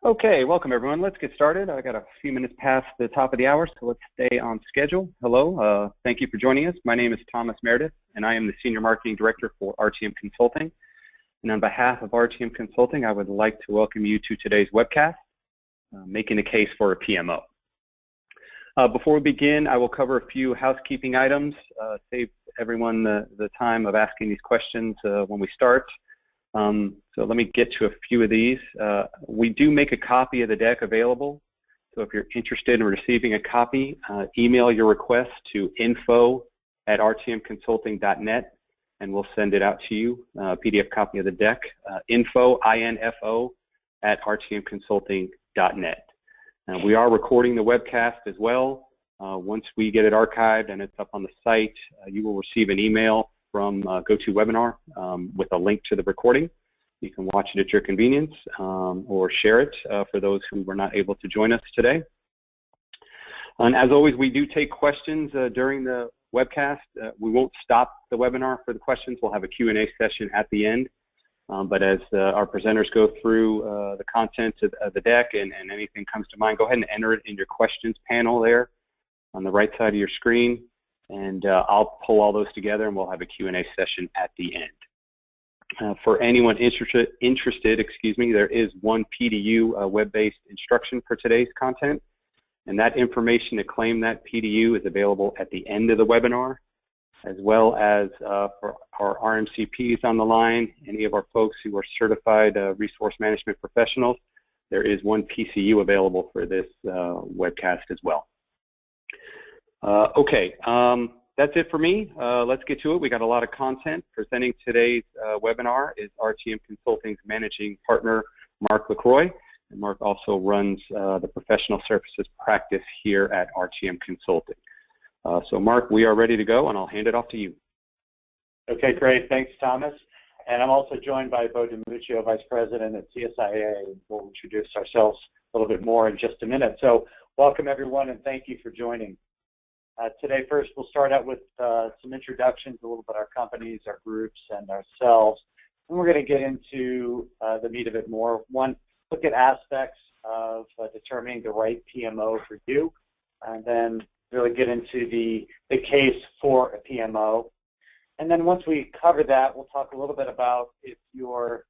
Okay, welcome everyone. Let's get started. I got a few minutes past the top of the hour, so let's stay on schedule. Hello, thank you for joining us. My name is Thomas Meredith, and I am the Senior Marketing Director for RTM Consulting. And on behalf of RTM Consulting, I would like to welcome you to today's webcast, Making a Case for a PMO. Before we begin, I will cover a few housekeeping items, save everyone the time of asking these questions when we start. So let me get to a few of these. We do make a copy of the deck available. So if you're interested in receiving a copy, email your request to info@rtmconsulting.net and we'll send it out to you, a PDF copy of the deck, info@rtmconsulting.net. We are recording the webcast as well. Once we get it archived and it's up on the site, you will receive an email from GoToWebinar with a link to the recording. You can watch it at your convenience or share it for those who were not able to join us today. And as always, we do take questions during the webcast. We won't stop the webinar for the questions. We'll have a Q&A session at the end. But as our presenters go through the content of the deck and anything comes to mind, go ahead and enter it in your questions panel there on the right side of your screen. And I'll pull all those together and we'll have a Q&A session at the end. For anyone interested, there is one PDU web-based instruction for today's content. And that information to claim that PDU is available at the end of the webinar, as well as for our RMCPs on the line, any of our folks who are certified resource management professionals, there is one PCU available for this webcast as well. Okay, that's it for me. Let's get to it. We got a lot of content. Presenting today's webinar is RTM Consulting's managing partner, Mark LaCroix. And Mark also runs the professional services practice here at RTM Consulting. So Mark, we are ready to go, and I'll hand it off to you. Okay, great. Thanks, Thomas. And I'm also joined by Bo Di Muccio, Vice President at CSIA. We'll introduce ourselves a little bit more in just a minute. So welcome, everyone, and thank you for joining. Today, first, we'll start out with some introductions, a little bit our companies, our groups, and ourselves. And we're going to get into the meat of it more. One, look at aspects of determining the right PMO for you, and then really get into the case for a PMO. And then once we cover that, we'll talk a little bit about if you're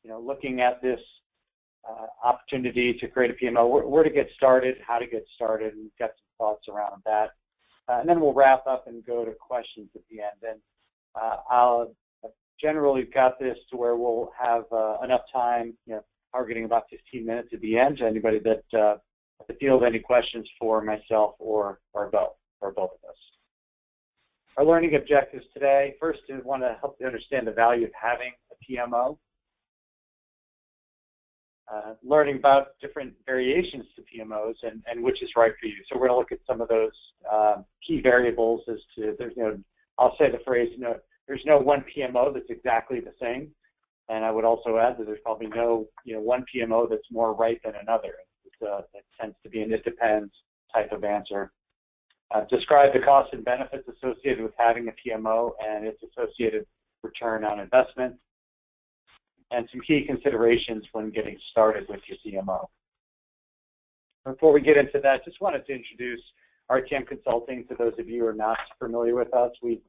looking at this opportunity to create a PMO, where to get started, how to get started, and we've got some thoughts around that. And then we'll wrap up and go to questions at the end. And I'll generally got this to where we'll have enough time, targeting about 15 minutes at the end, to anybody that field any questions for myself or Bo, or both of us. Our learning objectives today, first, we want to help you understand the value of having a PMO. Learning about different variations to PMOs and which is right for you. So we're going to look at some of those key variables as to, I'll say the phrase, there's no one PMO that's exactly the same. And I would also add that there's probably no one PMO that's more right than another. It tends to be an it depends type of answer. Describe the costs and benefits associated with having a PMO and its associated return on investment, and some key considerations when getting started with your PMO. Before we get into that, just wanted to introduce RTM Consulting to those of you who are not familiar with us. We're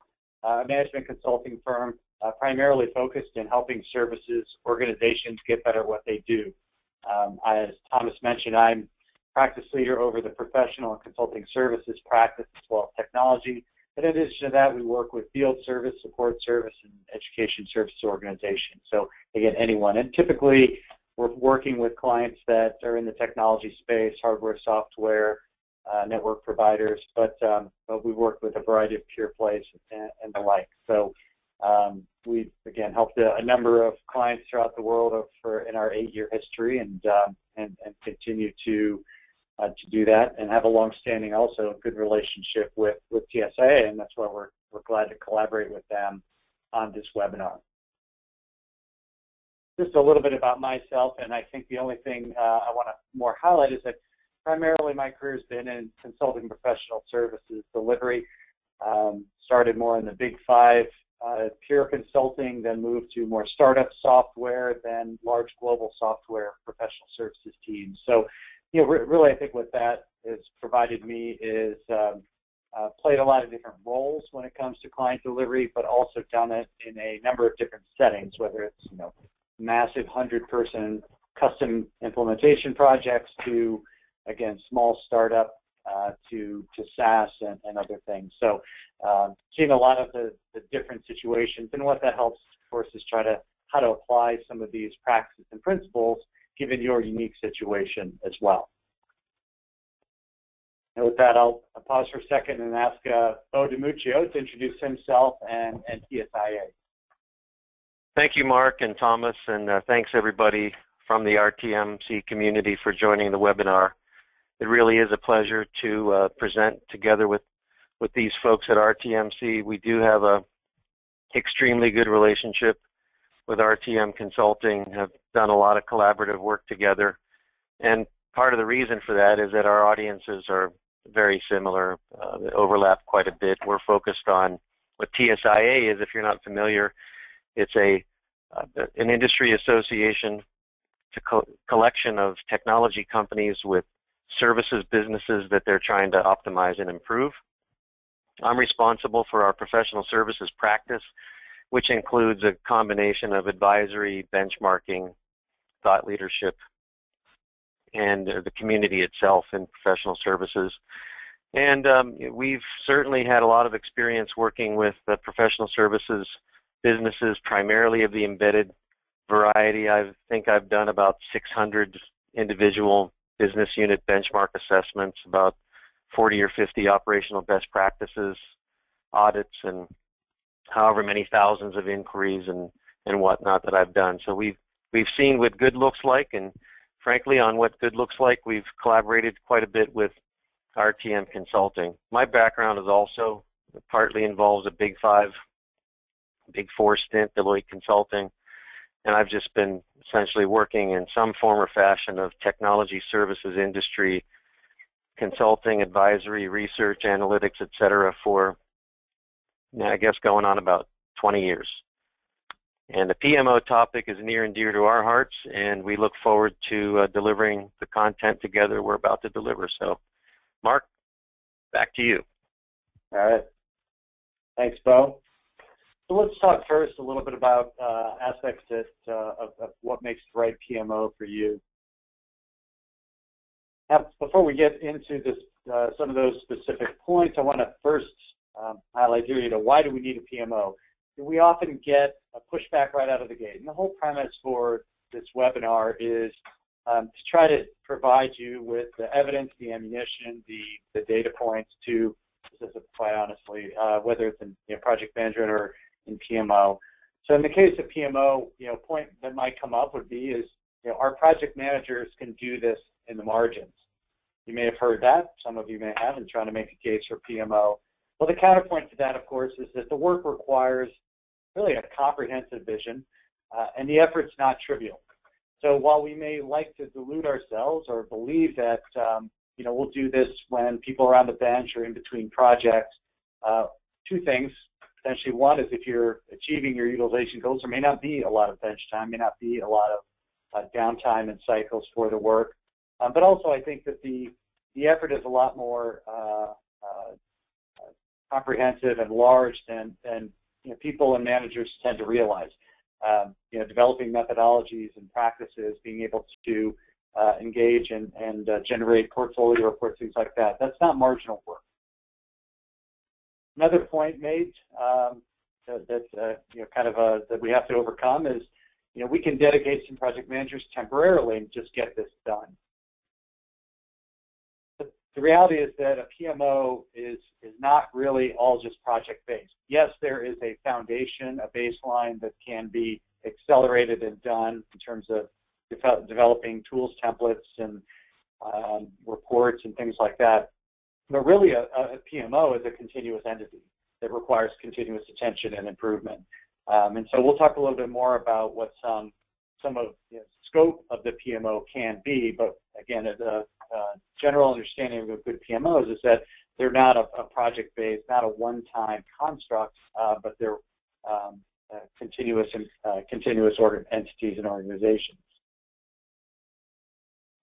a management consulting firm primarily focused in helping services organizations get better at what they do. As Thomas mentioned, I'm practice leader over the professional and consulting services practice as well as technology. In addition to that, we work with field service, support service, and education service organizations. So again, anyone. And typically, we're working with clients that are in the technology space, hardware, software, network providers, but we work with a variety of pure plays and the like. So we've, again, helped a number of clients throughout the world in our 8-year history and continue to do that, and have a long-standing, also good relationship with TSA, and that's why we're glad to collaborate with them on this webinar. Just a little bit about myself, and I think the only thing I want to more highlight is that primarily my career has been in consulting professional services delivery. Started more in the big 5 pure consulting, then moved to more startup software, then large global software professional services teams. So, really I think what that has provided me is played a lot of different roles when it comes to client delivery, but also done it in a number of different settings, whether it's, massive 100-person custom implementation projects to, again, small startup to SaaS and other things. So seeing a lot of the different situations, and what that helps, of course, is how to apply some of these practices and principles given your unique situation as well. And with that, I'll pause for a second and ask Bo Di Muccio to introduce himself and PSIA. Thank you, Mark and Thomas, and thanks everybody from the RTMC community for joining the webinar. It really is a pleasure to present together with these folks at RTMC. We do have a extremely good relationship with RTM Consulting, have done a lot of collaborative work together, and part of the reason for that is that our audiences are very similar. They overlap quite a bit. We're focused on what PSIA is. If you're not familiar, it's an industry association, a collection of technology companies with services businesses that they're trying to optimize and improve. I'm responsible for our professional services practice, which includes a combination of advisory, benchmarking, thought leadership, and the community itself in professional services. And we've certainly had a lot of experience working with the professional services businesses, primarily of the embedded variety. I think I've done about 600 individual business unit benchmark assessments, about 40 or 50 operational best practices, audits, and however many thousands of inquiries and whatnot that I've done. So we've seen what good looks like, and frankly, on what good looks like, we've collaborated quite a bit with RTM Consulting. My background is also partly involves a Big Four stint, Deloitte Consulting, and I've just been essentially working in some form or fashion of technology services industry, consulting, advisory, research, analytics, etc. for, I guess, going on about 20 years. And the PMO topic is near and dear to our hearts, and we look forward to delivering the content together we're about to deliver. So, Mark, back to you. All right. Thanks, Bo. So let's talk first a little bit about aspects of what makes the right PMO for you. Now, before we get into this, some of those specific points, I want to first highlight here, why do we need a PMO? We often get a pushback right out of the gate. And the whole premise for this webinar is to try to provide you with the evidence, the ammunition, the data points to, quite honestly, whether it's in project management or in PMO. So in the case of PMO, point that might come up would be is, our project managers can do this in the margins. You may have heard that. Some of you may have, and trying to make a case for PMO. Well, the counterpoint to that, of course, is that the work requires really a comprehensive vision, and the effort's not trivial. So while we may like to delude ourselves or believe that we'll do this when people are on the bench or in between projects, two things. Essentially, one is if you're achieving your utilization goals, there may not be a lot of bench time, may not be a lot of downtime and cycles for the work. But also, I think that the effort is a lot more comprehensive and large than people and managers tend to realize. Developing methodologies and practices, being able to engage and generate portfolio reports, things like that. That's not marginal work. Another point made that we have to overcome is, we can dedicate some project managers temporarily and just get this done. But the reality is that a PMO is not really all just project-based. Yes, there is a foundation, a baseline that can be accelerated and done in terms of developing tools, templates, and reports and things like that. But really, a PMO is a continuous entity that requires continuous attention and improvement. And so we'll talk a little bit more about what some of the scope of the PMO can be. But again, a general understanding of a good PMOs is that they're not a project-based, not a one-time construct, but they're continuous entities and organizations.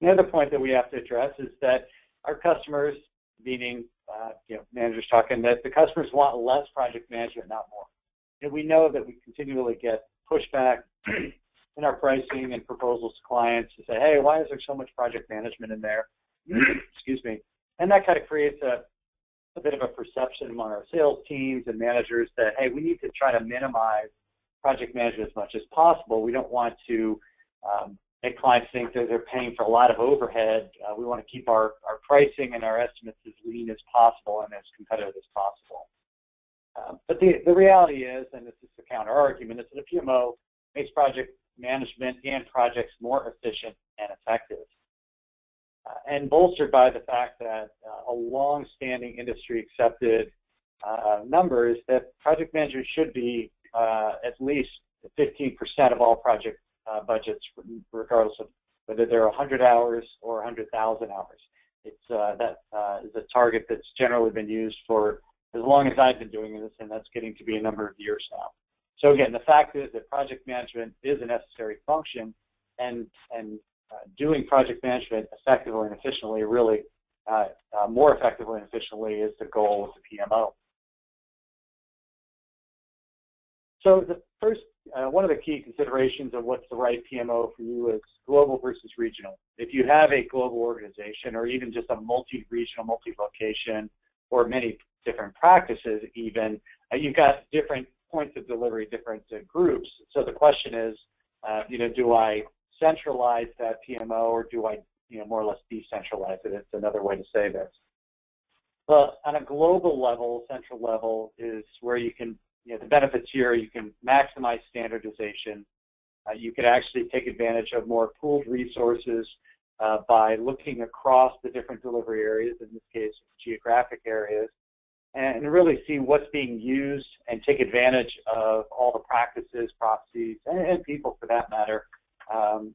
The other point that we have to address is that our customers, meaning managers talking, that the customers want less project management, not more. We know that we continually get pushback in our pricing and proposals to clients to say, hey, why is there so much project management in there? Excuse me. And that kind of creates a bit of a perception among our sales teams and managers that, hey, we need to try to minimize project management as much as possible. We don't want to make clients think that they're paying for a lot of overhead. We want to keep our pricing and our estimates as lean as possible and as competitive as possible. But the reality is, and this is the counter argument, is that a PMO makes project management and projects more efficient and effective. And bolstered by the fact that a long-standing industry-accepted number is that project management should be at least 15% of all project budgets, regardless of whether they're 100 hours or 100,000 hours. That is a target that's generally been used for as long as I've been doing this, and that's getting to be a number of years now. So again, the fact is that project management is a necessary function, and doing project management effectively and efficiently, really more effectively and efficiently, is the goal of the PMO. So the first, one of the key considerations of what's the right PMO for you is global versus regional. If you have a global organization, or even just a multi-regional, multi-location, or many different practices even, you've got different points of delivery, different groups. So the question is, do I centralize that PMO, or do I more or less decentralize it? It's another way to say this. But on a global level, central level is where you can, the benefits here, you can maximize standardization. You could actually take advantage of more pooled resources by looking across the different delivery areas, in this case, geographic areas, and really see what's being used and take advantage of all the practices, processes, and people for that matter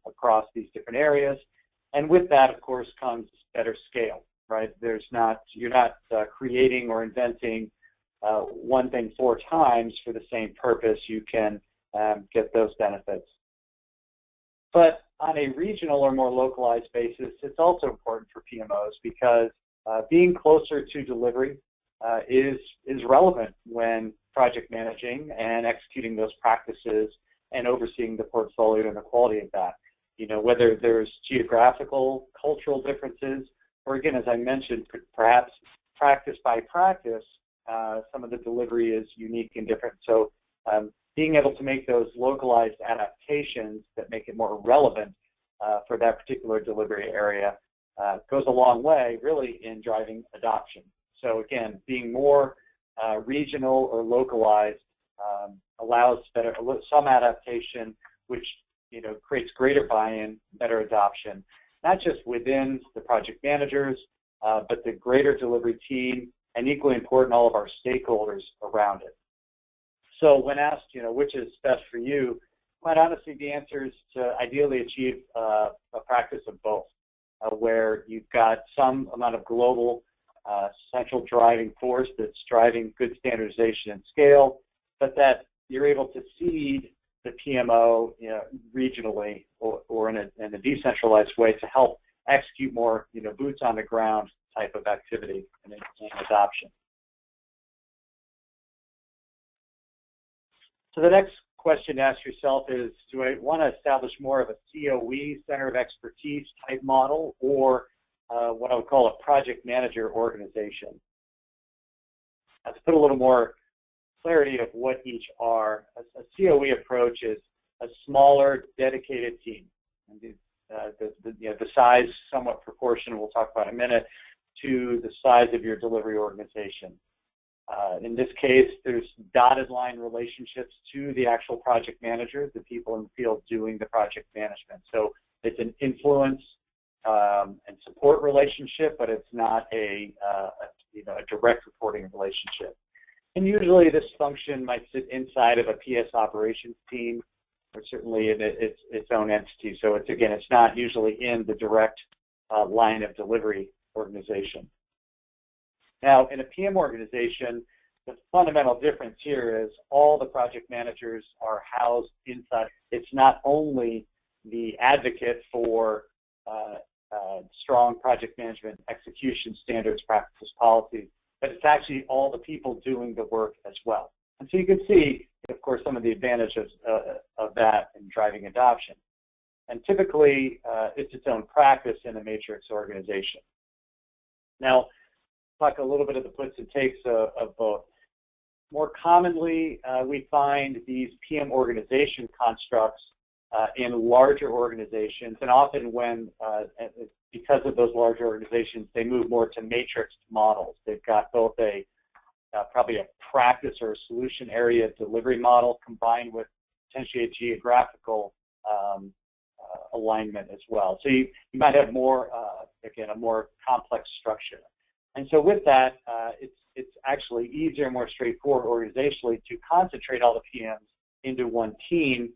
across these different areas. And with that, of course, comes better scale, right? You're not creating or inventing one thing 4 times for the same purpose. You can get those benefits. But on a regional or more localized basis, it's also important for PMOs because being closer to delivery is relevant when project managing and executing those practices and overseeing the portfolio and the quality of that. Whether there's geographical, cultural differences, or again, as I mentioned, perhaps practice by practice, some of the delivery is unique and different. So being able to make those localized adaptations that make it more relevant for that particular delivery area goes a long way, really, in driving adoption. So again, being more regional or localized allows some adaptation, which creates greater buy-in, better adoption, not just within the project managers, but the greater delivery team, and equally important, all of our stakeholders around it. So when asked, which is best for you, quite honestly, the answer is to ideally achieve a practice of both, where you've got some amount of global central driving force that's driving good standardization and scale, but that you're able to seed the PMO regionally or in a decentralized way to help execute more boots on the ground type of activity and adoption. So the next question to ask yourself is, do I want to establish more of a COE, Center of Expertise type model, or what I would call a project manager organization? To put a little more clarity of what each are, a COE approach is a smaller, dedicated team. And the size somewhat proportional, we'll talk about in a minute, to the size of your delivery organization. In this case, there's dotted line relationships to the actual project manager, the people in the field doing the project management. So it's an influence and support relationship, but it's not a direct reporting relationship. And usually this function might sit inside of a PS operations team, or certainly in its own entity. So it's not usually in the direct line of delivery organization. Now, in a PM organization, the fundamental difference here is all the project managers are housed inside. It's not only the advocate for strong project management execution standards, practices, policies, but it's actually all the people doing the work as well. And so you can see, of course, some of the advantages of that in driving adoption. And typically, it's its own practice in a matrix organization. Now, talk a little bit of the puts and takes of both. More commonly, we find these PM organization constructs in larger organizations, and often when, because of those larger organizations, they move more to matrix models. They've got both probably a practice or a solution area delivery model combined with potentially a geographical alignment as well. So you might have more, again, a more complex structure. And so with that, it's actually easier and more straightforward organizationally to concentrate all the PMs into one team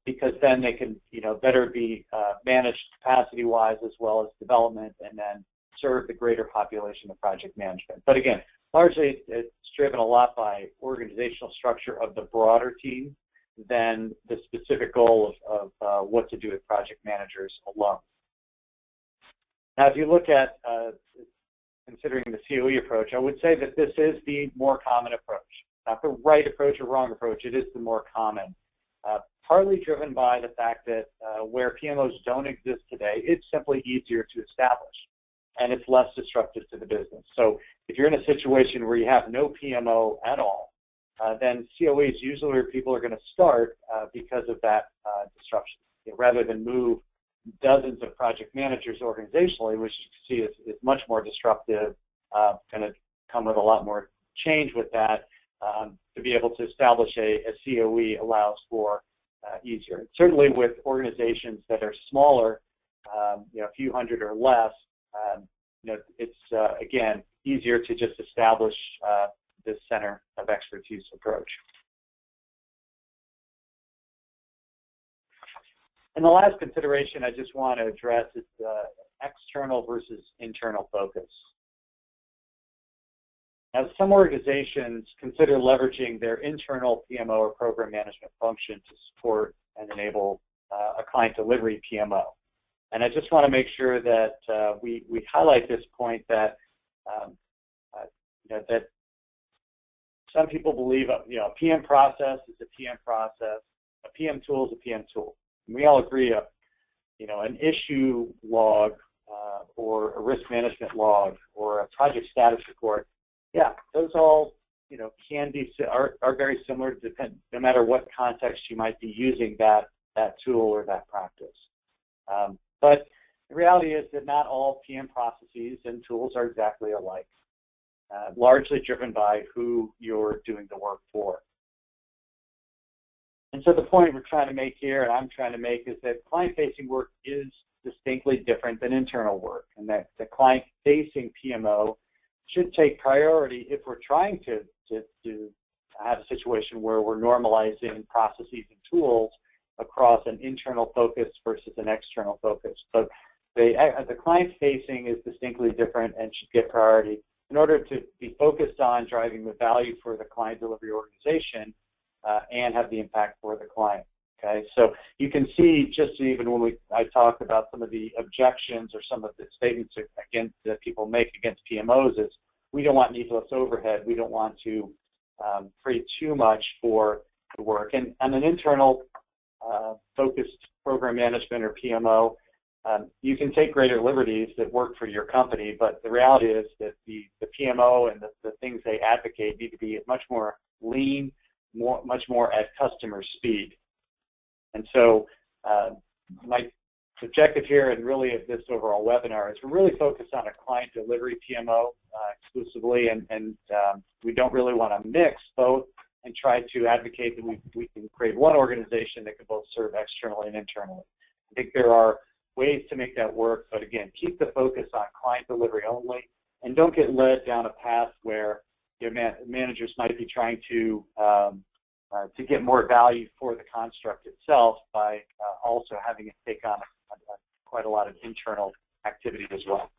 because then they can, better be managed capacity-wise as well as development, and then serve the greater population of project management. But again, largely it's driven a lot by organizational structure of the broader team than the specific goal of what to do with project managers alone. Now, if you look at considering the COE approach, I would say that this is the more common approach. Not the right approach or wrong approach, it is the more common. Partly driven by the fact that where PMOs don't exist today, it's simply easier to establish, and it's less disruptive to the business. So if you're in a situation where you have no PMO at all, then COE is usually where people are going to start because of that disruption. Rather than move dozens of project managers organizationally, which you can see is much more disruptive, going to come with a lot more change with that. To be able to establish a COE allows for easier. Certainly with organizations that are smaller, a few hundred or less, it's again easier to just establish this center of expertise approach. And the last consideration I just want to address is external versus internal focus. Now, some organizations consider leveraging their internal PMO or program management function to support and enable a client delivery PMO. And I just want to make sure that we highlight this point that that some people believe a PM process is a PM process, a PM tool is a PM tool. And we all agree an issue log or a risk management log or a project status report. Yeah, those all are very similar, no matter what context you might be using that tool or that practice. But the reality is that not all PM processes and tools are exactly alike, largely driven by who you're doing the work for. And so the point we're trying to make here, and I'm trying to make, is that client-facing work is distinctly different than internal work, and that the client-facing PMO should take priority if we're trying to have a situation where we're normalizing processes and tools across an internal focus versus an external focus. But the client-facing is distinctly different and should get priority in order to be focused on driving the value for the client delivery organization and have the impact for the client. Okay, so you can see just even when I talked about some of the objections or some of the statements that people make against PMOs is we don't want needless overhead. We don't want to create too much for the work. And on an internal focused program management or PMO, you can take greater liberties that work for your company, but the reality is that the PMO and the things they advocate need to be much more lean, much more at customer speed. And so my objective here and really of this overall webinar is we're really focused on a client delivery PMO exclusively, and we don't really want to mix both and try to advocate that we can create one organization that can both serve externally and internally. I think there are ways to make that work, but again, keep the focus on client delivery only, and don't get led down a path where your managers might be trying to get more value for the construct itself by also having it take on quite a lot of internal activity as well.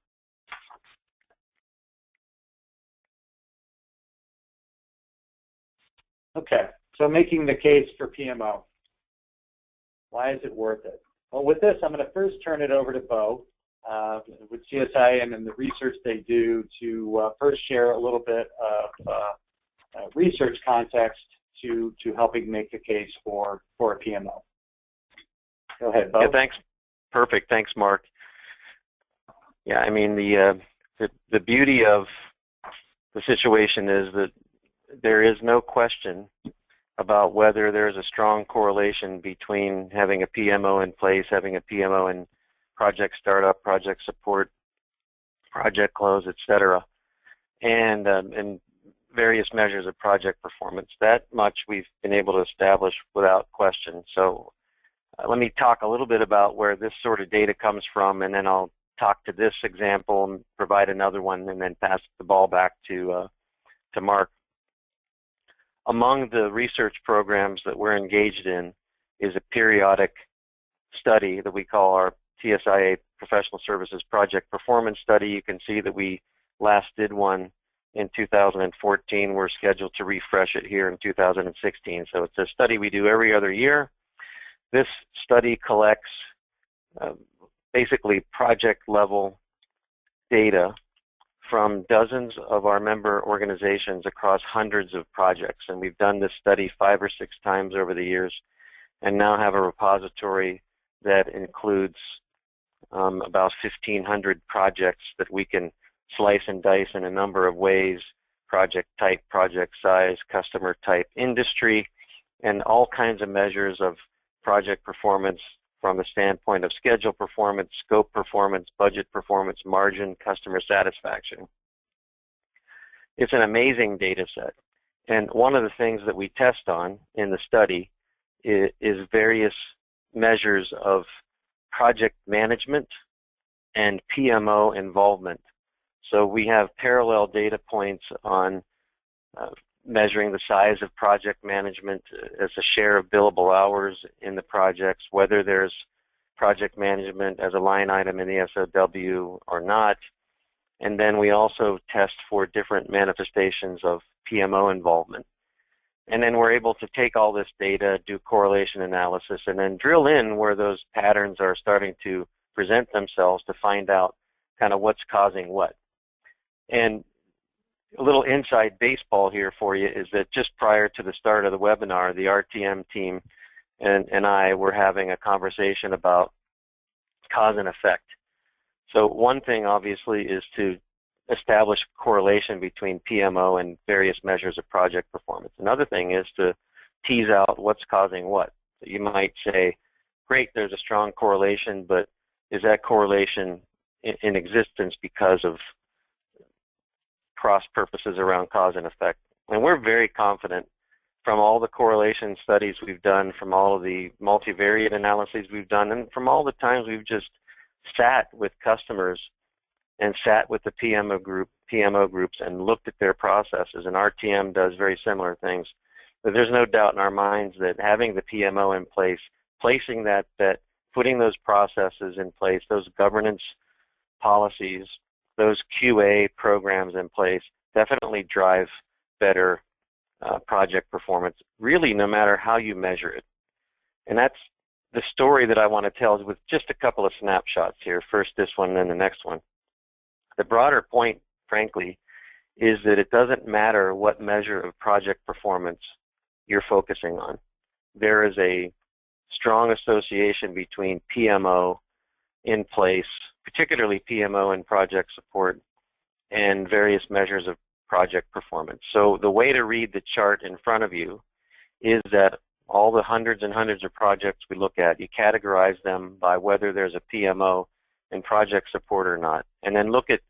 Okay, so making the case for PMO. Why is it worth it? Well, with this, I'm going to first turn it over to Bo with CSI and the research they do to first share a little bit of research context to helping make the case for a PMO. Go ahead, Bo. Yeah, thanks. Perfect. Thanks, Mark. Yeah, I mean, the beauty of the situation is that there is no question about whether there's a strong correlation between having a PMO in place, having a PMO in project startup, project support, project close, etc., and various measures of project performance. That much we've been able to establish without question. So let me talk a little bit about where this sort of data comes from, and then I'll talk to this example and provide another one, and then pass the ball back to Mark. Among the research programs that we're engaged in is a periodic study that we call our TSIA Professional Services Project Performance Study. You can see that we last did one in 2014. We're scheduled to refresh it here in 2016. So it's a study we do every other year. This study collects basically project level data from dozens of our member organizations across hundreds of projects. And we've done this study 5 or 6 times over the years and now have a repository that includes about 1,500 projects that we can slice and dice in a number of ways: project type, project size, customer type, industry, and all kinds of measures of project performance from the standpoint of schedule performance, scope performance, budget performance, margin, customer satisfaction. It's an amazing data set. And one of the things that we test on in the study is various measures of project management and PMO involvement. So we have parallel data points on measuring the size of project management as a share of billable hours in the projects, whether there's project management as a line item in the SOW or not. And then we also test for different manifestations of PMO involvement. And then we're able to take all this data, do correlation analysis, and then drill in where those patterns are starting to present themselves to find out kind of what's causing what. And a little inside baseball here for you is that just prior to the start of the webinar, the RTM team and I were having a conversation about cause and effect. So one thing obviously is to establish correlation between PMO and various measures of project performance. Another thing is to tease out what's causing what. So you might say, great, there's a strong correlation, but is that correlation in existence because of cross purposes around cause and effect? And we're very confident from all the correlation studies we've done, from all of the multivariate analyses we've done, and from all the times we've just sat with customers and sat with the PMO groups and looked at their processes, and RTM does very similar things. But there's no doubt in our minds that having the PMO in place, placing that putting those processes in place, those governance policies, those QA programs in place definitely drive better project performance, really no matter how you measure it. And that's the story that I want to tell with just a couple of snapshots here. First this one, then the next one. The broader point, frankly, is that it doesn't matter what measure of project performance you're focusing on. There is a strong association between PMO in place, particularly PMO and project support, and various measures of project performance. So the way to read the chart in front of you is that all the hundreds and hundreds of projects we look at, you categorize them by whether there's a PMO in project support or not. And then look at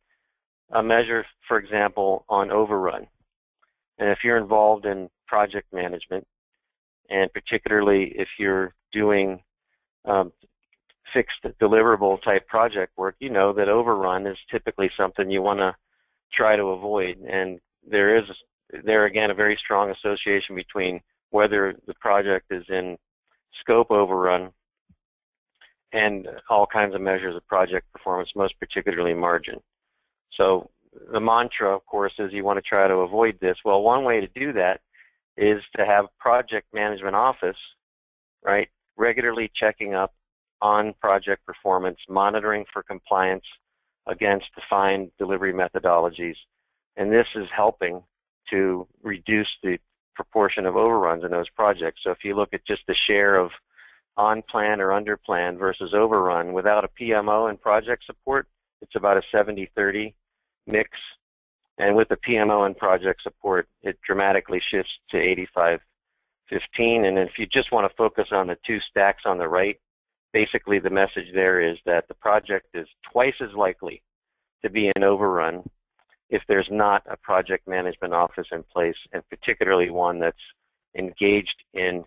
a measure, for example, on overrun. And if you're involved in project management, and particularly if you're doing fixed deliverable type project work, you know that overrun is typically something you want to try to avoid. And there is, again, a very strong association between whether the project is in scope overrun and all kinds of measures of project performance, most particularly margin. So the mantra, of course, is you want to try to avoid this. Well, one way to do that is to have project management office, right, regularly checking up on project performance, monitoring for compliance against defined delivery methodologies, and this is helping to reduce the proportion of overruns in those projects. So if you look at just the share of on plan or under plan versus overrun, without a PMO and project support, it's about a 70-30 mix. And with the PMO and project support, it dramatically shifts to 85-15. And if you just want to focus on the two stacks on the right, basically the message there is that the project is twice as likely to be an overrun if there's not a project management office in place, and particularly one that's engaged in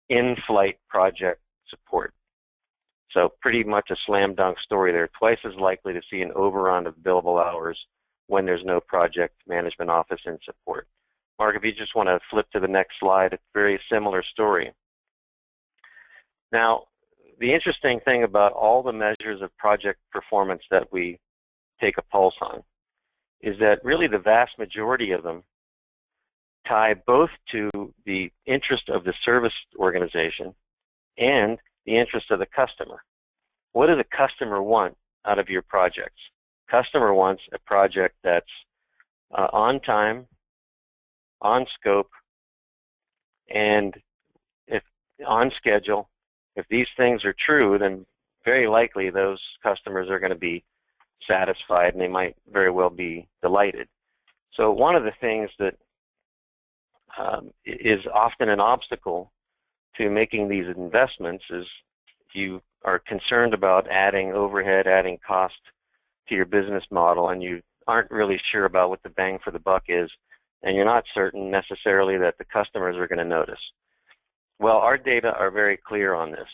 in-flight project support. So pretty much a slam dunk story there. Twice as likely to see an overrun of billable hours when there's no project management office in support. Mark, if you just want to flip to the next slide, it's a very similar story. Now, the interesting thing about all the measures of project performance that we take a pulse on is that really the vast majority of them tie both to the interest of the service organization and the interest of the customer. What does the customer want out of your projects? Customer wants a project that's on time, on scope, and if on schedule. If these things are true, then very likely those customers are going to be satisfied, and they might very well be delighted. So one of the things that is often an obstacle to making these investments is you are concerned about adding overhead, adding cost to your business model, and you aren't really sure about what the bang for the buck is, and you're not certain necessarily that the customers are going to notice. Well, our data are very clear on this.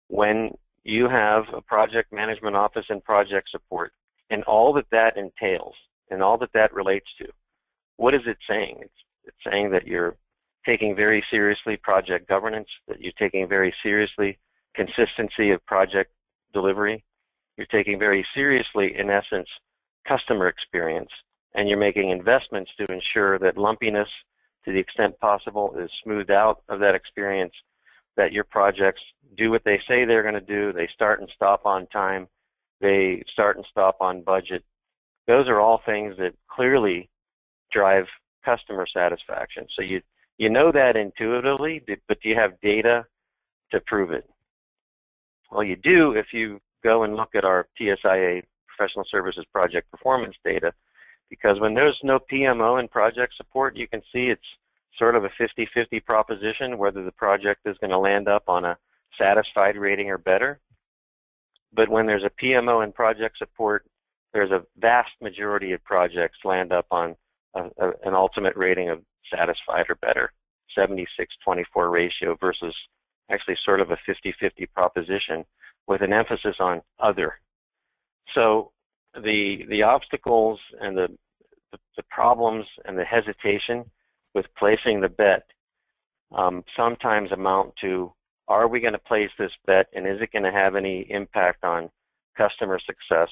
When you have a project management office and project support, and all that that entails, and all that that relates to, what is it saying? It's saying that you're taking very seriously project governance, that you're taking very seriously consistency of project delivery, you're taking very seriously, in essence, customer experience, and you're making investments to ensure that lumpiness, to the extent possible, is smoothed out of that experience, that your projects do what they say they're going to do, they start and stop on time, they start and stop on budget. Those are all things that clearly drive customer satisfaction. So you know that intuitively, but do you have data to prove it? Well, you do if you go and look at our TSIA professional services project performance data, because when there's no PMO and project support, you can see it's sort of a 50-50 proposition whether the project is going to land up on a satisfied rating or better. But when there's a PMO and project support, there's a vast majority of projects land up on an ultimate rating of satisfied or better, 76-24 ratio versus actually sort of a 50-50 proposition with an emphasis on other. So the obstacles and the problems and the hesitation with placing the bet sometimes amount to, are we going to place this bet and is it going to have any impact on customer success?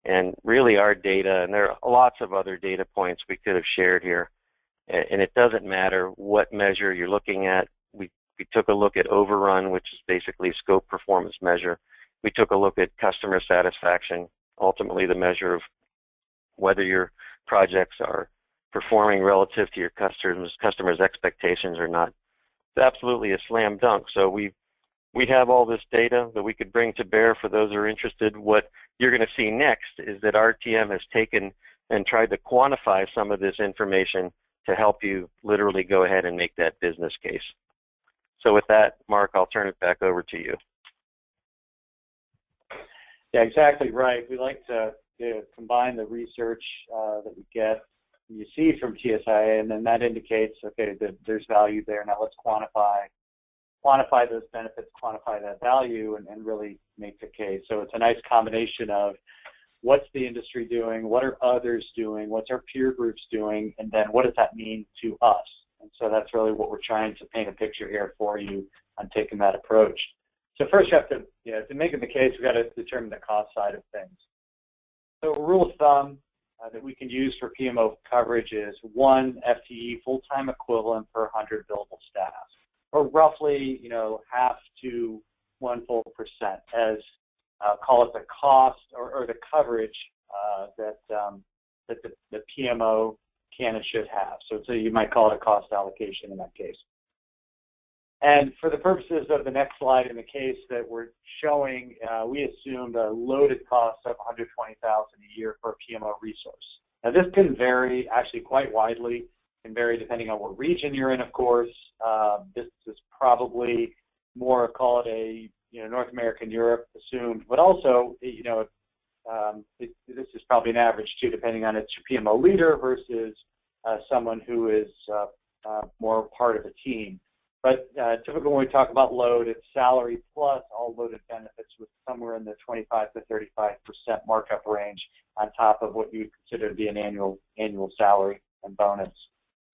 And really our data, and there are lots of other data points we could have shared here, and it doesn't matter what measure you're looking at. We took a look at overrun, which is basically scope performance measure. We took a look at customer satisfaction, ultimately the measure of whether your projects are performing relative to your customers' expectations or not. It's absolutely a slam dunk. So we have all this data that we could bring to bear for those who are interested. What you're going to see next is that RTM has taken and tried to quantify some of this information to help you literally go ahead and make that business case. So with that, Mark, I'll turn it back over to you. Yeah, exactly right. We like to combine the research that we get, you see from TSIA, and then that indicates, okay, that there's value there. Now let's quantify those benefits, quantify that value, and really make the case. So it's a nice combination of what's the industry doing, what are others doing, what's our peer groups doing, and then what does that mean to us? And so that's really what we're trying to paint a picture here for you on taking that approach. So first you have to, to make the case, we've got to determine the cost side of things. So rule of thumb, that we can use for PMO coverage is 1 FTE full-time equivalent per 100 billable staff, or roughly, half to 1 full percent as call it the cost or the coverage that the PMO can and should have. So you might call it a cost allocation in that case. And for the purposes of the next slide, in the case that we're showing, we assumed a loaded cost of $120,000 a year for a PMO resource. Now this can vary actually quite widely. It can vary depending on what region you're in, of course. This is probably more, call it a North American Europe assumed, but also this is probably an average too, depending on it's your PMO leader versus someone who is more part of a team. But typically when we talk about load, it's salary plus all loaded benefits with somewhere in the 25 to 35% markup range on top of what you would consider to be an annual salary and bonus.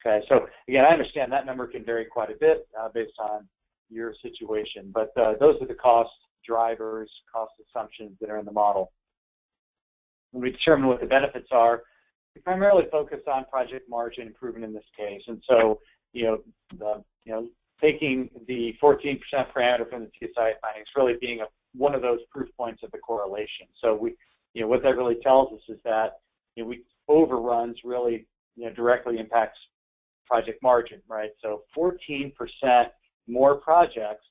Okay, so again, I understand that number can vary quite a bit based on your situation, but those are the cost drivers, cost assumptions that are in the model. When we determine what the benefits are, we primarily focus on project margin improvement in this case, and so taking the 14% parameter from the TSI findings really being one of those proof points of the correlation. So what that really tells us is that overruns really directly impacts project margin, right? So 14% more projects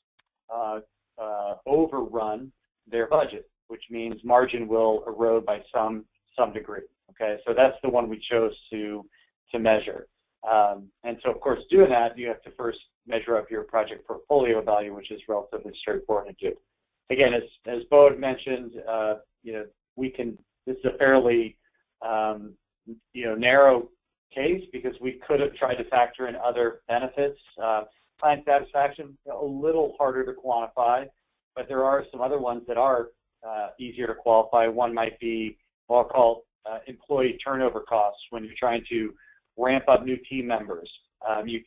overrun their budget, which means margin will erode by some degree. Okay, so that's the one we chose to measure. And so, of course, doing that, you have to first measure up your project portfolio value, which is relatively straightforward to do. Again, as Bo had mentioned, this is a fairly narrow case because we could have tried to factor in other benefits. Client satisfaction, a little harder to quantify, but there are some other ones that are easier to qualify. One might be what I'll call employee turnover costs when you're trying to ramp up new team members. The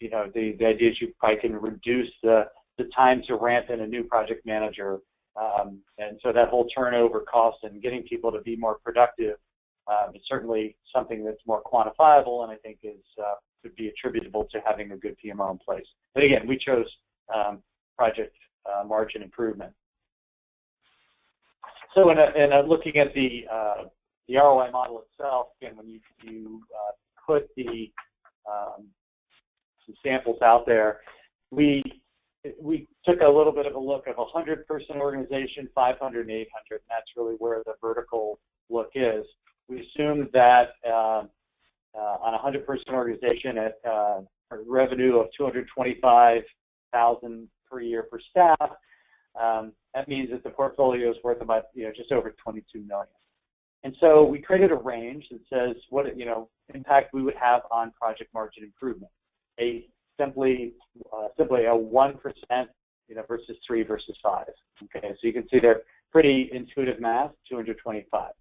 idea is you probably can reduce the time to ramp in a new project manager, and so that whole turnover cost and getting people to be more productive is certainly something that's more quantifiable, and I think could be attributable to having a good PMO in place. But again, we chose project margin improvement. So in looking at the ROI model itself, again, when you put some samples out there, we took a little bit of a look of a 100-person organization, 500 and 800, and that's really where the vertical look is. We assumed that on a 100-person organization at a revenue of $225,000 per year per staff, that means that the portfolio is worth about just over $22 million. And so we created a range that says what impact we would have on project margin improvement. Simply a 1% versus 3 versus 5. Okay, so you can see they're pretty intuitive math, 225.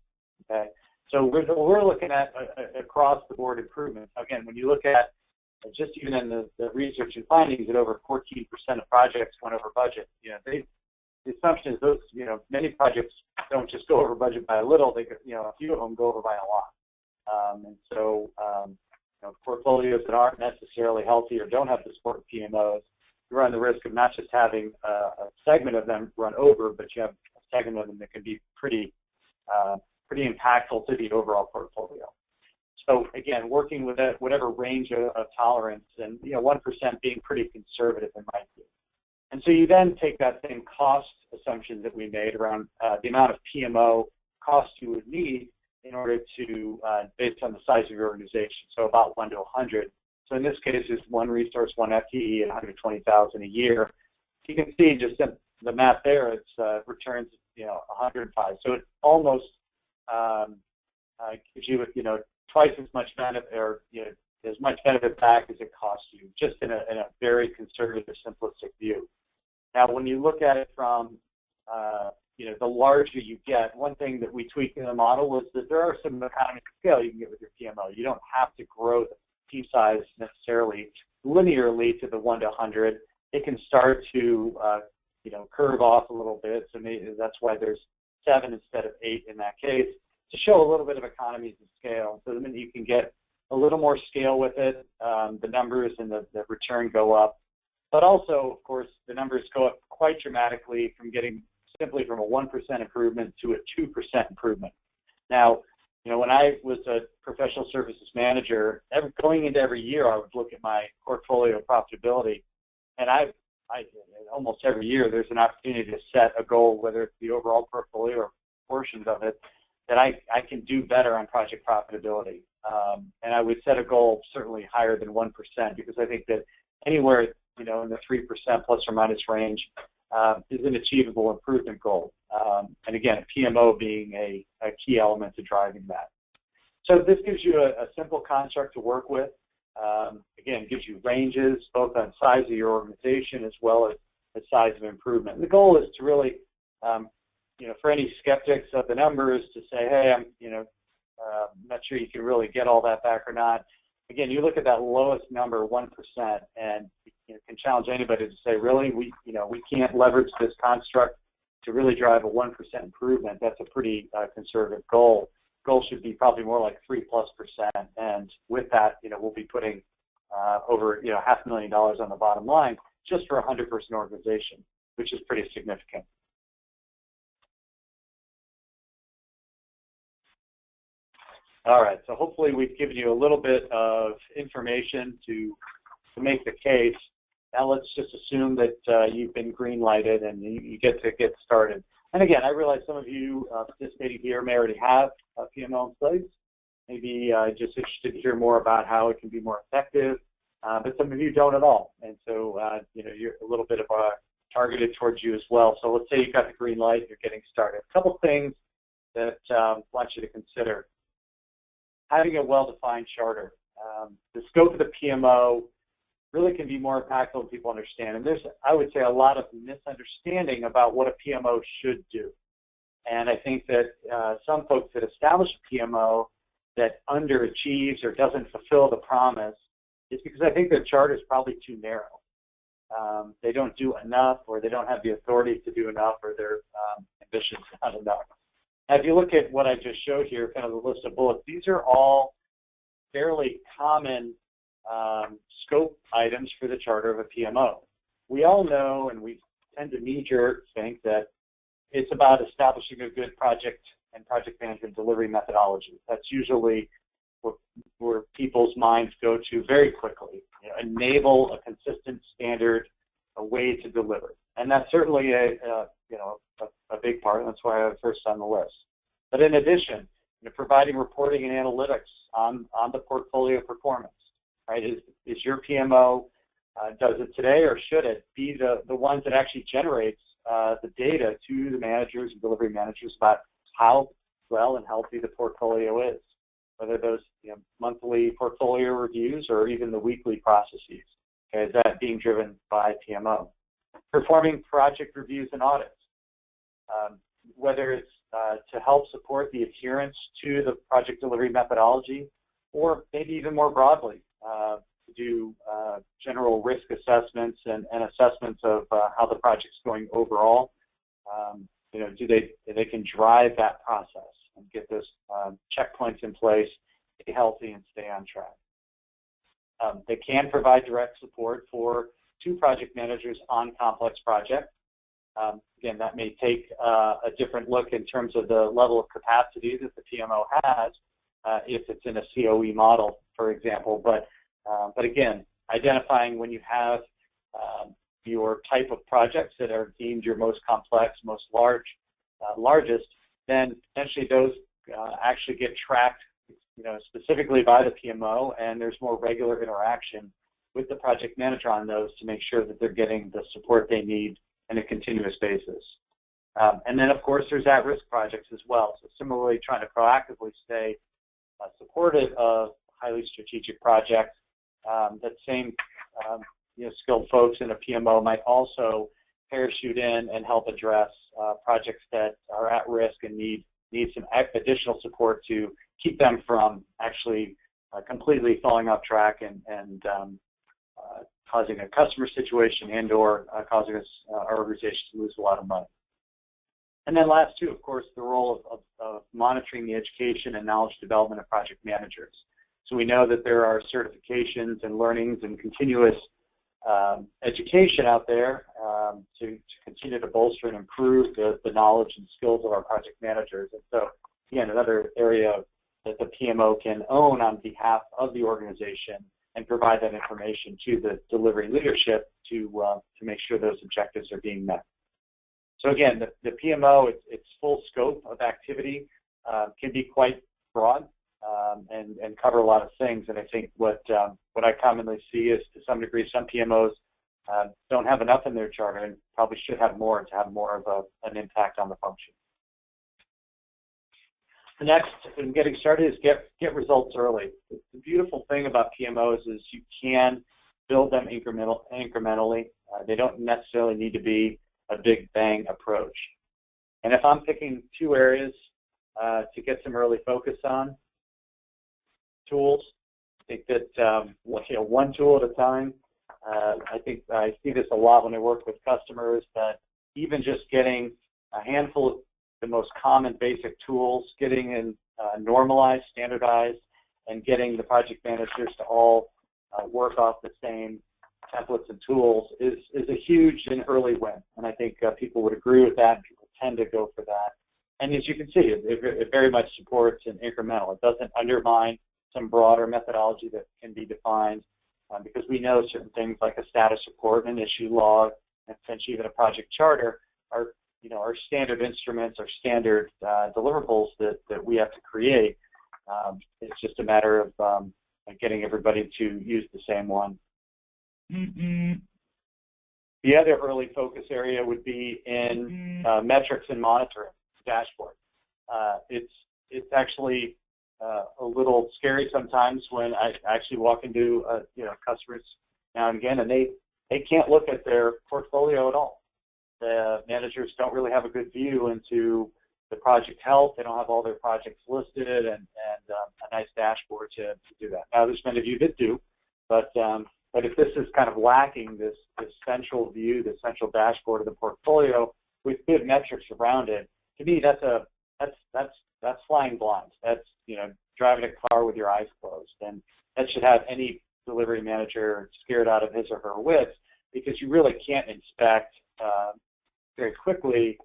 Okay, so we're looking at across the board improvement. Again, when you look at just even in the research and findings that over 14% of projects went over budget, the assumption is those, many projects don't just go over budget by a little, they a few of them go over by a lot. And so, portfolios that aren't necessarily healthy or don't have the support of PMOs, you run the risk of not just having a segment of them run over, but you have a segment of them that can be pretty impactful to the overall portfolio. So again, working with whatever range of tolerance, and 1% being pretty conservative in my view. And so you then take that same cost assumption that we made around the amount of PMO cost you would need in order to, based on the size of your organization, so about 1 to 100. So in this case, it's one resource, one FTE, and $120,000 a year. You can see just the math there. It's returns, 105. So it almost gives you, twice as much benefit, or as much benefit back as it costs you, just in a very conservative, simplistic view. Now, when you look at it from the larger you get, one thing that we tweaked in the model was that there are some economies of scale you can get with your PMO. You don't have to grow the team size necessarily linearly to the 1 to 100. It can start to curve off a little bit. So maybe that's why there's 7 instead of 8 in that case. to show a little bit of economies of scale. So then you can get a little more scale with it, the numbers and the return go up. But also, of course, the numbers go up quite dramatically from getting simply from a 1% improvement to a 2% improvement. Now, you know, when I was a professional services manager, going into every year, I would look at my portfolio profitability, and I almost every year there's an opportunity to set a goal, whether it's the overall portfolio or portions of it, that I can do better on project profitability. And I would set a goal certainly higher than 1% because I think that anywhere, you know, in the 3% plus or minus range is an achievable improvement goal. And again, a PMO being a key element to driving that. So this gives you a simple construct to work with. Again, gives you ranges both on size of your organization as well as the size of improvement. And the goal is to really, you know, for any skeptics of the numbers to say, hey, I'm not sure you can really get all that back or not. Again, you look at that lowest number, 1%, and you can challenge anybody to say, really, we can't leverage this construct to really drive a 1% improvement. That's a pretty conservative goal. Goal should be probably more like 3+%, and with that, you know, we'll be putting over, you know, $500,000 on the bottom line just for a 100-person organization, which is pretty significant. All right, so hopefully we've given you a little bit of information to make the case. Now let's just assume that you've been green-lighted and you get started. And again, I realize some of you participating here may already have a PMO in place. Maybe just interested to hear more about how it can be more effective, but some of you don't at all. And so, you know, you're a little bit of targeted towards you as well. So let's say you've got the green light, you're getting started. A couple things that I want you to consider. Having a well-defined charter. The scope of the PMO really can be more impactful when people understand. And there's, I would say, a lot of misunderstanding about what a PMO should do. And I think that some folks that establish a PMO that underachieves or doesn't fulfill the promise is because I think their charter is probably too narrow. They don't do enough, or they don't have the authority to do enough, or their ambitions not enough. Now, if you look at what I just showed here, kind of the list of bullets, these are all fairly common scope items for the charter of a PMO. We all know, and we tend to knee-jerk think that it's about establishing a good project and project management delivery methodology. That's usually where people's minds go to very quickly. You know, enable a consistent standard, a way to deliver, and that's certainly a big part. And that's why I have first on the list. But in addition, you know, providing reporting and analytics on the portfolio performance. Right? Is your PMO, does it today, or should it be the ones that actually generates the data to the managers and delivery managers about how well and healthy the portfolio is, whether those, you know, monthly portfolio reviews or even the weekly processes. Okay, is that being driven by PMO? Performing project reviews and audits, whether it's to help support the adherence to the project delivery methodology, or maybe even more broadly, to do general risk assessments and assessments of how the project's going overall. You know, they can drive that process and get those checkpoints in place, stay healthy, and stay on track. They can provide direct support to project managers on complex projects. Again, that may take a different look in terms of the level of capacity that the PMO has if it's in a COE model, for example. But again, identifying when you have your type of projects that are deemed your most complex, most largest, then potentially those actually get tracked, you know, specifically by the PMO, and there's more regular interaction with the project manager on those to make sure that they're getting the support they need on a continuous basis. And then, of course, there's at-risk projects as well. So similarly, trying to proactively stay supportive of highly strategic projects. That same you know, skilled folks in a PMO might also parachute in and help address projects that are at risk and need some additional support to keep them from actually completely falling off track and causing a customer situation and/or causing our organization to lose a lot of money. And then last two, of course, the role of monitoring the education and knowledge development of project managers. So we know that there are certifications and learnings and continuous education out there to continue to bolster and improve the knowledge and skills of our project managers. And so, again, another area that the PMO can own on behalf of the organization and provide that information to the delivery leadership to make sure those objectives are being met. So again, the PMO, its full scope of activity can be quite broad and cover a lot of things. And I think what I commonly see is, to some degree, some PMOs don't have enough in their charter and probably should have more to have more of an impact on the function. The next, in getting started, is get results early. The beautiful thing about PMOs is you can build them incrementally. They don't necessarily need to be a big bang approach. And if I'm picking two areas to get some early focus on, tools, I think that one tool at a time. I think I see this a lot when I work with customers, that even just getting a handful of the most common basic tools, getting in normalized, standardized, and getting the project managers to all work off the same templates and tools is a huge and early win. And I think people would agree with that, and people tend to go for that. And as you can see, it very much supports an incremental. It doesn't undermine some broader methodology that can be defined, because we know certain things like a status report, an issue log, and potentially even a project charter are standard instruments or standard deliverables that we have to create. It's just a matter of getting everybody to use the same one. The other early focus area would be in metrics and monitoring dashboard. It's actually a little scary sometimes when I actually walk into customers now and again, and they can't look at their portfolio at all. The managers don't really have a good view into the project health. They don't have all their projects listed and a nice dashboard to do that. Now, there's many of you that do, but if this is kind of lacking, this central view, this central dashboard of the portfolio with good metrics around it, to me, that's flying blind. That's driving a car with your eyes closed, and that should have any delivery manager scared out of his or her wits, because you really can't inspect very quickly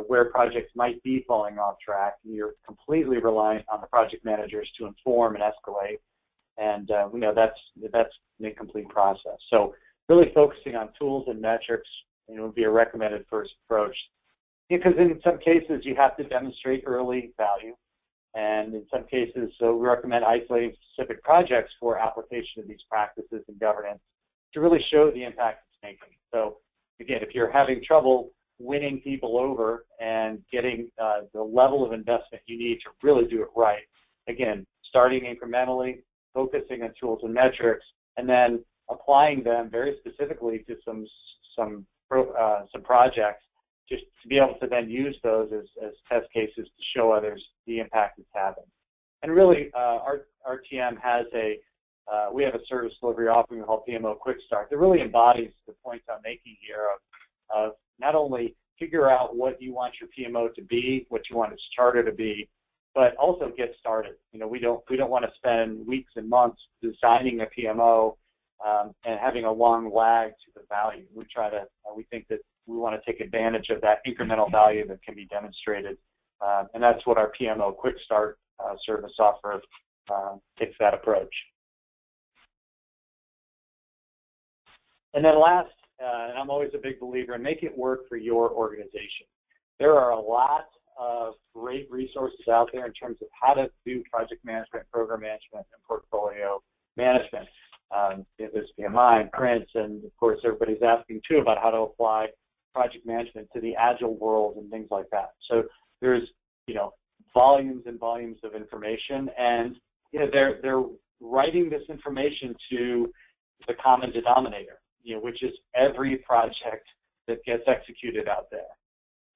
where projects might be falling off track. You're completely reliant on the project managers to inform and escalate, and that's an incomplete process. So really focusing on tools and metrics would be a recommended first approach, because in some cases you have to demonstrate early value, and in some cases, so we recommend isolating specific projects for application of these practices and governance to really show the impact it's making. So again, if you're having trouble winning people over and getting the level of investment you need to really do it right, again, starting incrementally, focusing on tools and metrics, and then applying them very specifically to some projects, just to be able to then use those as test cases to show others the impact it's having. And really, our RTM has we have a service delivery offering called PMO Quick Start that really embodies the points I'm making here of not only figure out what you want your PMO to be, what you want its charter to be, but also get started. We don't want to spend weeks and months designing a PMO and having a long lag to the value. We think that we want to take advantage of that incremental value that can be demonstrated, and that's what our PMO Quick Start service offer takes that approach. And then last, and I'm always a big believer in, make it work for your organization. There are a lot of great resources out there in terms of how to do project management, program management, and portfolio management. There's PMI and Prince, and of course everybody's asking too about how to apply project management to the agile world and things like that. So there's volumes and volumes of information, and they're writing this information to the common denominator, which is every project that gets executed out there.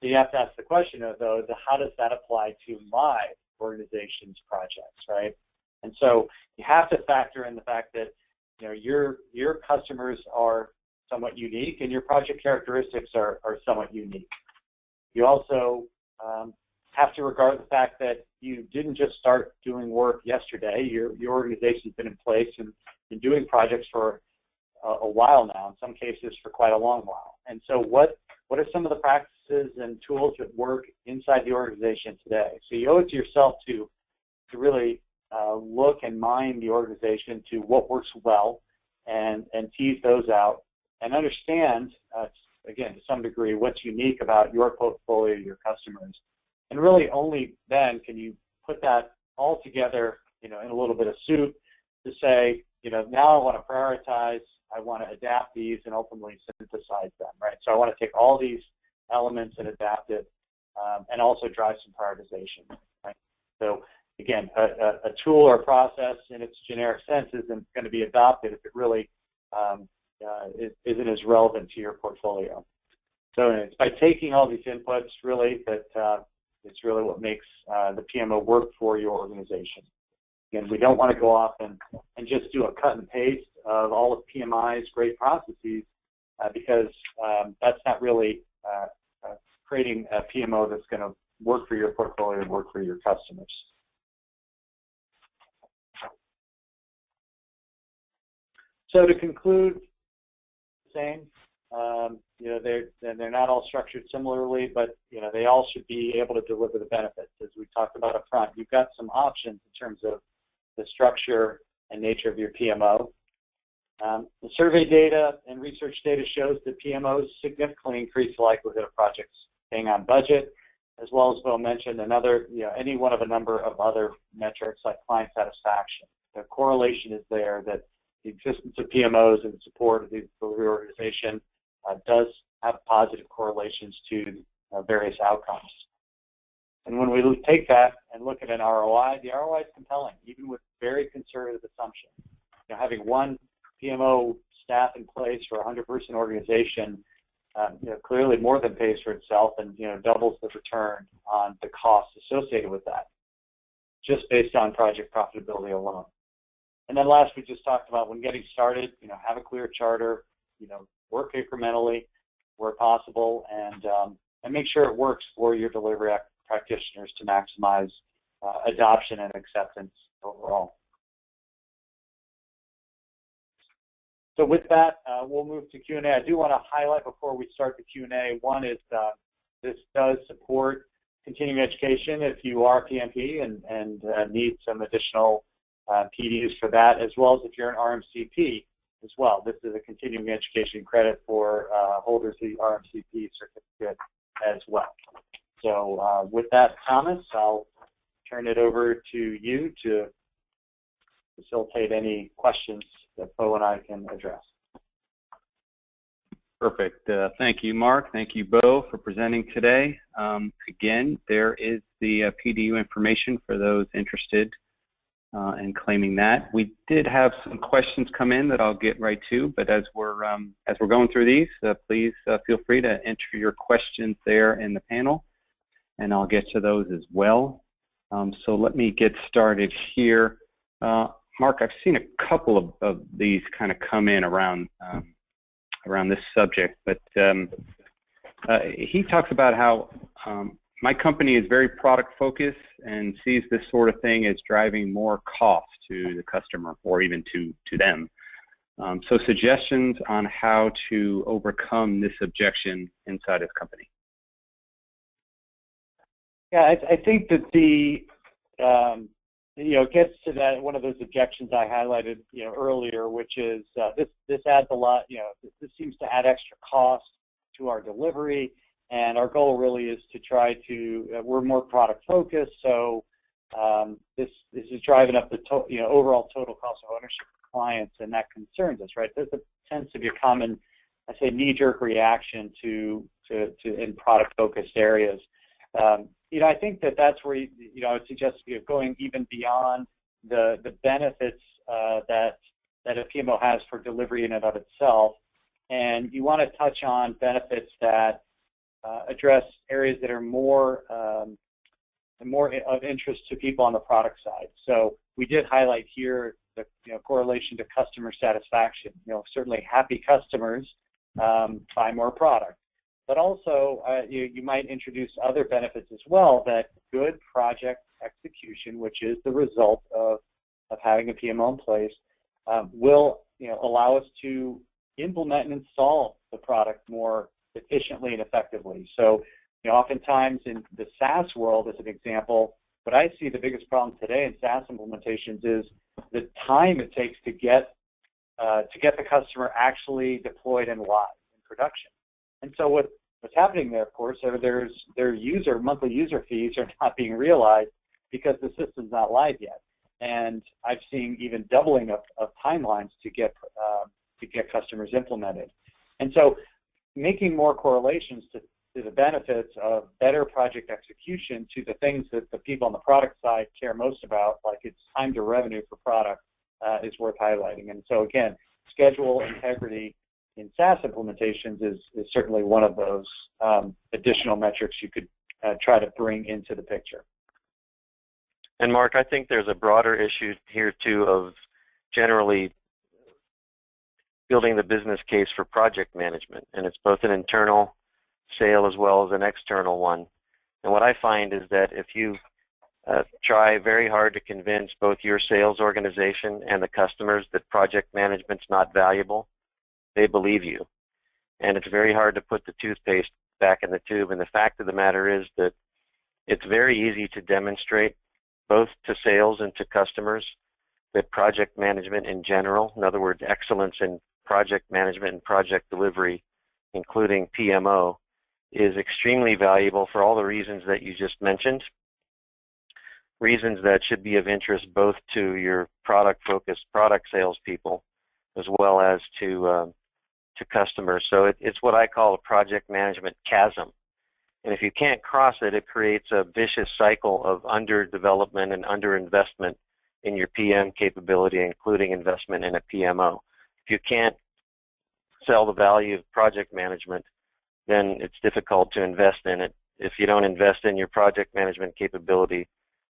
So you have to ask the question, though, how does that apply to my organization's projects, right? And so you have to factor in the fact that your customers are somewhat unique, and your project characteristics are somewhat unique. You also have to regard the fact that you didn't just start doing work yesterday. Your organization's been in place and been doing projects for a while now, in some cases for quite a long while. And so what are some of the practices and tools that work inside the organization today? So you owe it to yourself to really look and mine the organization to what works well and tease those out and understand, again, to some degree, what's unique about your portfolio, your customers. And really only then can you put that all together, in a little bit of soup to say, now I want to prioritize, I want to adapt these and ultimately synthesize them, right? So I want to take all these elements and adapt it and also drive some prioritization, right? So again, a tool or a process in its generic sense isn't going to be adopted if it really isn't as relevant to your portfolio. So it's by taking all these inputs really that it's really what makes the PMO work for your organization. Again, we don't want to go off and just do a cut and paste of all of PMI's great processes because that's not really creating a PMO that's going to work for your portfolio and work for your customers. So to conclude, same. They're not all structured similarly, but they all should be able to deliver the benefits, as we talked about up front. You've got some options in terms of the structure and nature of your PMO. The survey data and research data shows that PMOs significantly increase the likelihood of projects staying on budget, as well as Bo mentioned, any one of a number of other metrics like client satisfaction. The correlation is there that the existence of PMOs and the support of the delivery organization does have positive correlations to various outcomes. And when we take that and look at an ROI, the ROI is compelling, even with very conservative assumptions. Having one PMO staff in place for a 100-person organization clearly more than pays for itself and doubles the return on the costs associated with that, just based on project profitability alone. And then last, we just talked about when getting started, have a clear charter, work incrementally where possible, and make sure it works for your delivery practitioners to maximize adoption and acceptance overall. So with that, we'll move to Q&A. I do want to highlight before we start the Q&A, one is this does support continuing education if you are PMP and need some additional PDUs for that, as well as if you're an RMCP as well. This is a continuing education credit for holders of the RMCP certificate as well. So with that, Thomas, I'll turn it over to you to facilitate any questions that Bo and I can address. Perfect. Thank you, Mark. Thank you, Bo, for presenting today. Again, there is the PDU information for those interested in claiming that. We did have some questions come in that I'll get right to, but as we're going through these, please feel free to enter your questions there in the panel, and I'll get to those as well. So let me get started here. Mark, I've seen a couple of these kind of come in around this subject, but he talks about how my company is very product focused and sees this sort of thing as driving more cost to the customer or even to them. So suggestions on how to overcome this objection inside his company. Yeah, I think that it gets to that one of those objections I highlighted earlier, which is this adds a lot. This seems to add extra cost to our delivery, and our goal really is to try to. We're more product focused, so this is driving up the overall total cost of ownership for clients, and that concerns us, right? There tends to be a common, I say, knee-jerk reaction to in product focused areas. I think that's where I would suggest going even beyond the benefits that a PMO has for delivery in and of itself, and you want to touch on benefits that address areas that are more of interest to people on the product side. So we did highlight here the correlation to customer satisfaction. Certainly happy customers buy more product. but also you might introduce other benefits as well, that good project execution, which is the result of having a PMO in place, will allow us to implement and install the product more efficiently and effectively. So oftentimes in the SaaS world, as an example, what I see the biggest problem today in SaaS implementations is the time it takes to get the customer actually deployed and live in production. And so what's happening there, of course, are their monthly user fees are not being realized because the system's not live yet. And I've seen even doubling of timelines to get customers implemented. And so making more correlations to the benefits of better project execution to the things that the people on the product side care most about, like it's time to revenue for product, is worth highlighting. And so again, schedule integrity in SaaS implementations is certainly one of those additional metrics you could try to bring into the picture. And Mark, I think there's a broader issue here too of generally building the business case for project management, and it's both an internal sale as well as an external one. And what I find is that if you try very hard to convince both your sales organization and the customers that project management's not valuable, they believe you. And it's very hard to put the toothpaste back in the tube. And the fact of the matter is that it's very easy to demonstrate both to sales and to customers that project management in general, in other words, excellence in project management and project delivery, including PMO, is extremely valuable for all the reasons that you just mentioned, reasons that should be of interest both to your product-focused product salespeople as well as to customers. So it's what I call a project management chasm. And if you can't cross it, it creates a vicious cycle of underdevelopment and underinvestment in your PM capability, including investment in a PMO. If you can't sell the value of project management, then it's difficult to invest in it. If you don't invest in your project management capability,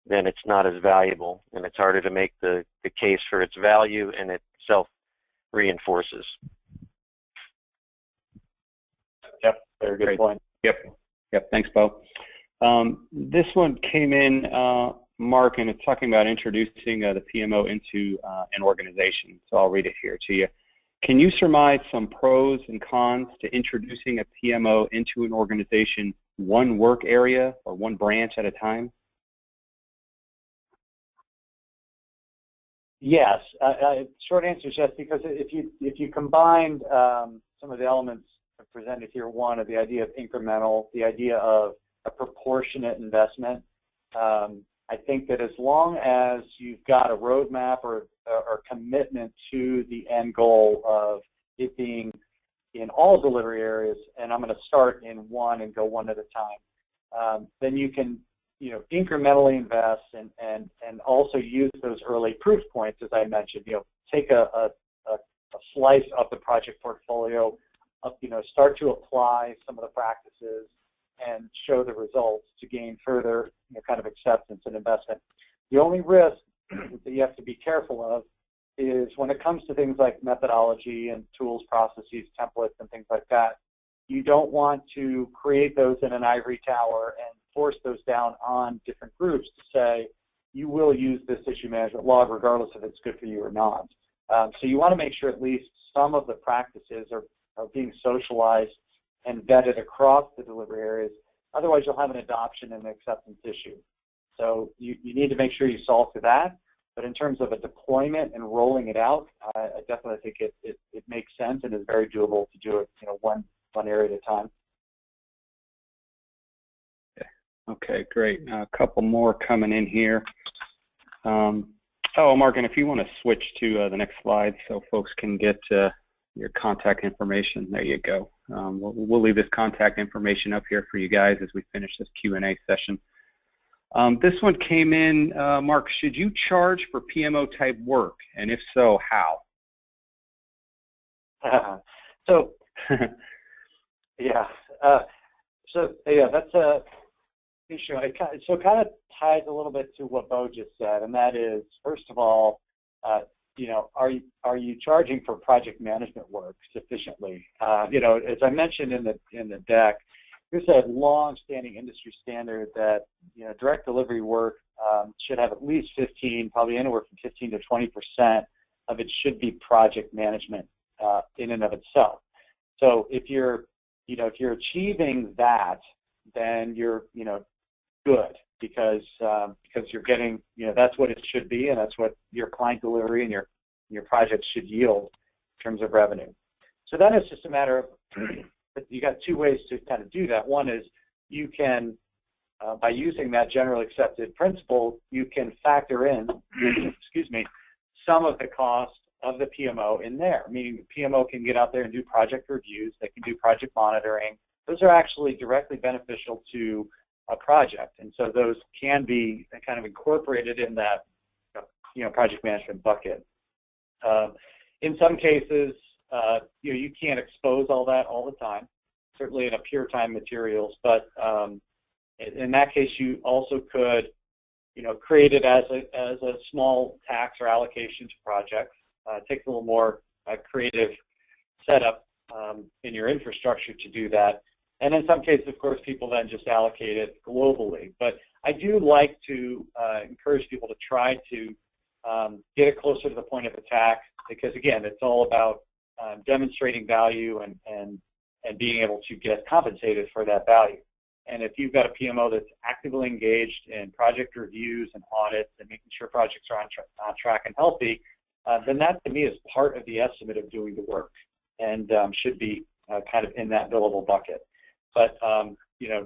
then it's not as valuable, and it's harder to make the case for its value, and it self-reinforces. Yep, very good point. Yep, thanks, Bo. This one came in, Mark, and it's talking about introducing the PMO into an organization. So I'll read it here to you. Can you surmise some pros and cons to introducing a PMO into an organization, one work area or one branch at a time? Yes, short answer is yes, because if you combined some of the elements presented here, one of the idea of incremental, the idea of a proportionate investment, I think that as long as you've got a roadmap or commitment to the end goal of it being in all delivery areas, and I'm going to start in one and go one at a time, then you can incrementally invest and also use those early proof points, as I mentioned. Take a slice of the project portfolio, start to apply some of the practices and show the results to gain further kind of acceptance and investment. The only risk that you have to be careful of is when it comes to things like methodology and tools, processes, templates, and things like that, you don't want to create those in an ivory tower and force those down on different groups to say, you will use this issue management log regardless if it's good for you or not. So you want to make sure at least some of the practices are being socialized and vetted across the delivery areas. Otherwise, you'll have an adoption and acceptance issue. So you need to make sure you solve for that. But in terms of a deployment and rolling it out, I definitely think it makes sense and is very doable to do it one area at a time. Okay, great. A couple more coming in here. Mark, and if you want to switch to the next slide so folks can get your contact information. There you go. We'll leave this contact information up here for you guys as we finish this Q&A session. This one came in, Mark, should you charge for PMO type work? And if so, how? That's a issue. So it kind of ties a little bit to what Bo just said, and that is, first of all, are you charging for project management work sufficiently? As I mentioned in the deck, there's a long-standing industry standard that direct delivery work should have at least 15, probably anywhere from 15 to 20% of it should be project management in and of itself. So if you're achieving that, then you're good because you're getting that's what it should be, and that's what your client delivery and your project should yield in terms of revenue. So then it's just a matter of you got two ways to kind of do that. One is you can by using that general accepted principle, you can factor in some of the cost of the PMO in there, meaning the PMO can get out there and do project reviews, they can do project monitoring. Those are actually directly beneficial to a project, and so those can be kind of incorporated in that project management bucket. In some cases, you can't expose all that all the time, certainly in a pure time materials, but in that case, you also could create it as a small tax or allocation to projects. It takes a little more creative setup in your infrastructure to do that. And in some cases, of course, people then just allocate it globally. But I do like to encourage people to try to get it closer to the point of attack because, again, it's all about demonstrating value and being able to get compensated for that value. And if you've got a PMO that's actively engaged in project reviews and audits and making sure projects are on track and healthy, then that to me is part of the estimate of doing the work and should be kind of in that billable bucket. But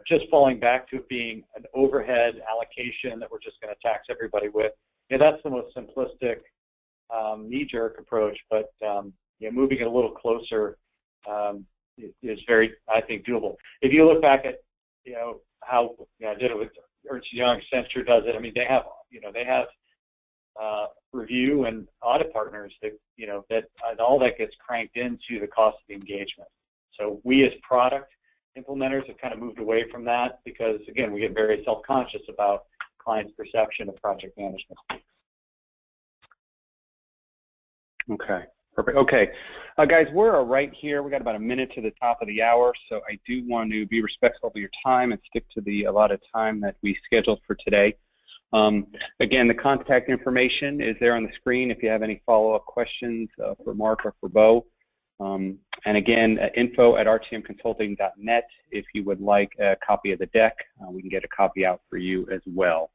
just falling back to it being an overhead allocation that we're just going to tax everybody with, that's the most simplistic knee-jerk approach. But moving it a little closer is very, I think, doable. If you look back at how I did it with Ernst & Young, Accenture does it. I mean, they have review and audit partners that that all that gets cranked into the cost of the engagement. So we as product implementers have kind of moved away from that because, again, we get very self-conscious about clients' perception of project management. Okay, perfect. Okay, guys, we're right here. We got about a minute to the top of the hour, so I do want to be respectful of your time and stick to the allotted time that we scheduled for today. Again, the contact information is there on the screen if you have any follow-up questions for Mark or for Bo. And again, info@rtmconsulting.net if you would like a copy of the deck. We can get a copy out for you as well.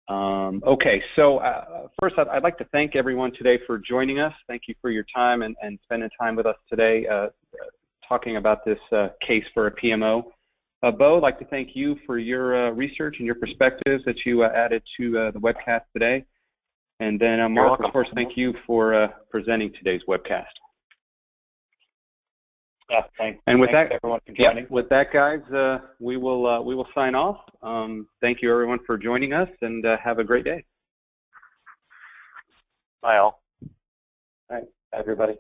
Okay, so first I'd like to thank everyone today for joining us. Thank you for your time and spending time with us today talking about this case for a PMO. Bo, I'd like to thank you for your research and your perspectives that you added to the webcast today. And then Mark, of course, thank you for presenting today's webcast. Yeah, thanks. And with thanks that, everyone for joining. With that, guys, we will sign off. Thank you, everyone, for joining us, and have a great day. Bye, all. All right, everybody.